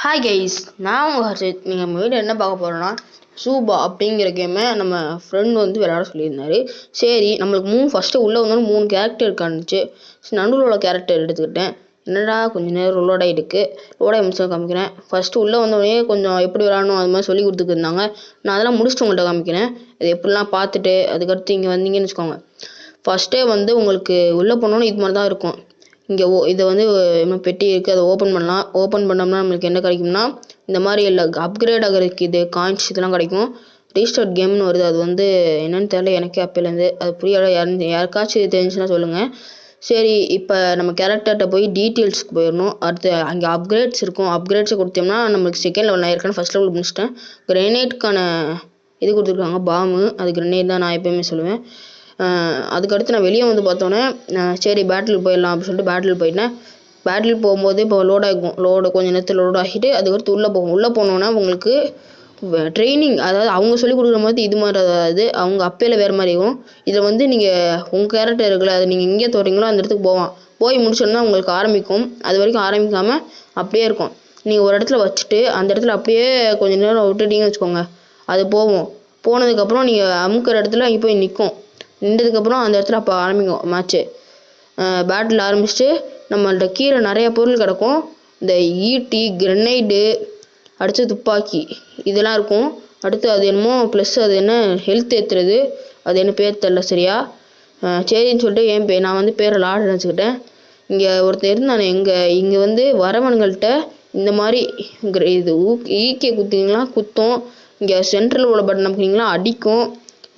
Hi guys, நான் உங்கள் ஹர்ஷித். நீங்கள் நம்ம வீட்டில் என்ன பார்க்க போகிறோன்னா, சூபா அப்படிங்கிற கேமை நம்ம ஃப்ரெண்ட் விளையாட சொல்லியிருந்தாரு. சரி, நம்மளுக்கு ஃபஸ்ட்டு உள்ளே வந்தாலும் 3 கேரக்டர் காணுச்சு. நடுவில் உள்ள கேரக்டர் எடுத்துக்கிட்டேன். என்னடா கொஞ்சம் நேரம் லோட் ஆகிட்டுக்கு, லோட் ஆகி முடிச்சு காமிக்கிறேன். ஃபஸ்ட்டு உள்ளே வந்தோடனே கொஞ்சம் எப்படி விளாடணும் அது மாதிரி சொல்லி கொடுத்துருந்தாங்க. நான் அதெல்லாம் முடிச்சுட்டு உங்கள்கிட்ட காமிக்கிறேன். இது எப்படிலாம் பார்த்துட்டு அதுக்கடுத்து இங்கே வந்தீங்கன்னு வச்சுக்கோங்க. ஃபஸ்ட்டே உங்களுக்கு உள்ளே போனோன்னு இது மாதிரி தான் இருக்கும். இங்கே இதை பெட்டி இருக்குது, அதை ஓப்பன் பண்ணலாம். ஓப்பன் பண்ணோம்னா நம்மளுக்கு என்ன கிடைக்கும்னா, இந்த மாதிரி இல்லை அப்கிரேட் ஆகிறதுக்கு இது காயின்ஸ் இதெல்லாம் கிடைக்கும். ரீஸ்டார்ட் கேம்னு வருது. அது என்னன்னு தெரியல எனக்கே அப்போலேருந்து. அது புரியாத யாருக்காச்சும் தெரிஞ்சுன்னா சொல்லுங்கள். சரி, இப்போ நம்ம கேரக்டர்கிட்ட போய் டீட்டெயில்ஸ்க்கு போயிடணும். அடுத்து அங்கே அப்கிரேட்ஸ் இருக்கும். அப்கிரேட்ஸை கொடுத்தோம்னா நம்மளுக்கு செகண்ட் லெவல் நான் ஏற்கனவே ஃபஸ்ட் லெவல் முடிச்சிட்டேன். கிரெனேட்கான இது கொடுத்துருக்காங்க, பாம்பு. அது கிரெனேட் தான் நான் எப்போயுமே சொல்லுவேன். அதுக்கடுத்து நான் வெளியே பார்த்தோன்னே சரி பேட்டில் போயிடலாம் அப்படின்னு சொல்லிட்டு பேட்டில் போயிட்டேன். பேட்டில் போகும்போது இப்போ லோட் ஆகிக்கும். கொஞ்சம் நேரத்தில் லோட் ஆகிட்டு அதுக்கடுத்து உள்ளே போகும். உள்ளே போனோன்னா உங்களுக்கு ட்ரைனிங், அதாவது அவங்க சொல்லிக் கொடுக்குற மாதிரி இது மாதிரி, அதாவது அவங்க அப்பையில் வேறு மாதிரி இருக்கும். இதில் நீங்கள் உங்கள் கேரக்டர் இருக்குல்ல, அது நீங்கள் எங்கே தோறீங்களோ அந்த இடத்துக்கு போய் முடிச்சோன்னா உங்களுக்கு ஆரம்பிக்கும். அது வரைக்கும் ஆரம்பிக்காமல் அப்படியே இருக்கும். நீங்கள் ஒரு இடத்துல வச்சுட்டு அந்த இடத்துல அப்படியே கொஞ்சம் நேரம் விட்டுட்டீங்கன்னு வச்சுக்கோங்க, அது போனதுக்கப்புறம் நீங்கள் அமுக்கிற இடத்துல அங்கே போய் நின்றதுக்கப்புறம் அந்த இடத்துல அப்போ ஆரம்பிக்கும் மேட்ச்சு. பேட்டில் ஆரம்பிச்சுட்டு நம்மள்ட்ட கீழே நிறைய பொருள் கிடக்கும். இந்த ஈட்டி, கிரெனைடு, அடுத்து துப்பாக்கி இதெல்லாம் இருக்கும். அடுத்து அது என்னமோ ப்ளஸ் அது என்ன ஹெல்த் ஏற்றுறது, அது என்ன பேர் தெரில சரியா. சரின்னு சொல்லிட்டு நான் பேரை லாட் நினச்சிக்கிட்டேன். இங்கே ஒருத்தர் இருந்தானே, இங்கே வரவன்கள்கிட்ட இந்த மாதிரி இது ஈக்கே குத்திங்களா குத்தும். இங்கே சென்ட்ரல் உள்ள பட்டன் நமக்குங்களா அடிக்கும்.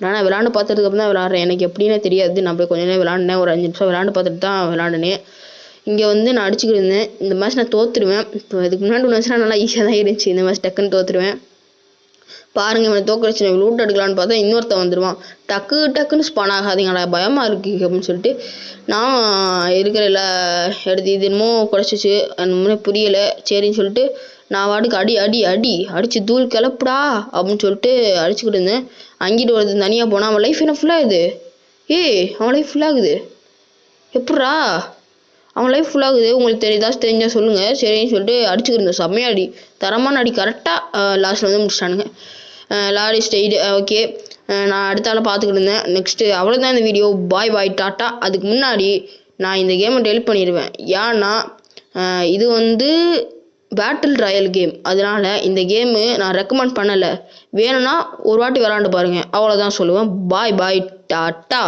நான் விளாண்டு பார்த்ததுக்கப்புறம் தான் விளாட்றேன். எனக்கு எப்படின்னே தெரியாது. நான் போய் கொஞ்ச நேரம் விளாண்டேன். ஒரு 5 நிமிஷம் விளாண்டு பார்த்துட்டு தான் விளாண்டினேன். இங்கே நான் அடிச்சுக்கிட்டு இருந்தேன். இந்த மேட்ச் நான் தோற்றுருவேன். இப்போ இதுக்கு முன்னாடி மேட்ச்னா நல்லா ஈஸியாக தான் இருந்துச்சு. இந்த மேட்ச் டக்குன்னு தோற்றுருவேன். பாருங்கள், இவனை தோக்கடிச்சு லூட் எடுக்கலான்னு பார்த்தா இன்னொருத்தன் வந்துடுவான். டக்குன்னு ஸ்பான் ஆகாதீங்கடா, பயமாக இருக்குது அப்படின்னு சொல்லிட்டு நான் இருக்கிற எல்லா எடுத்து இது என்னமோ குறைச்சிச்சு. அந்த முன்னே புரியலை. சரின்னு சொல்லிட்டு நான் வாட்டுக்கு அடிச்சு தூள் கிளப்புடா அப்படின்னு சொல்லிட்டு அடிச்சுக்கிட்டு இருந்தேன். அங்கிட்டு ஒருத்தன் தனியாக போனால் அவன் லைஃப் என்ன ஃபுல்லாகுது. அவன் லைஃப் ஃபுல்லாகுது எப்பட்றா? அவன் லைஃப் ஃபுல்லாகுது. உங்களுக்கு தெரிஞ்சால் சொல்லுங்கள். சரின்னு சொல்லிட்டு அடிச்சுக்கிட்டு இருந்தேன். செம்மையாக அடி, தரமான அடி. கரெக்டாக லாஸ்ட்டில் முடிச்சிட்டானுங்க. Lorry stayed. ஓகே, நான் அடுத்தால பார்த்துக்கிட்டு இருந்தேன். நெக்ஸ்ட்டு அவ்வளோதான் இந்த வீடியோ. பாய் டாட்டா. அதுக்கு முன்னாடி நான் இந்த கேமை டெலிட் பண்ணிடுவேன். ஏன்னா இது பேட்டில் ராயல் கேம். அதனால் இந்த கேமு நான் ரெக்கமெண்ட் பண்ணலை. வேணும்னா ஒரு வாட்டி விளாண்டு பாருங்கள். அவ்வளோதான் சொல்லுவேன். பாய் டாட்டா.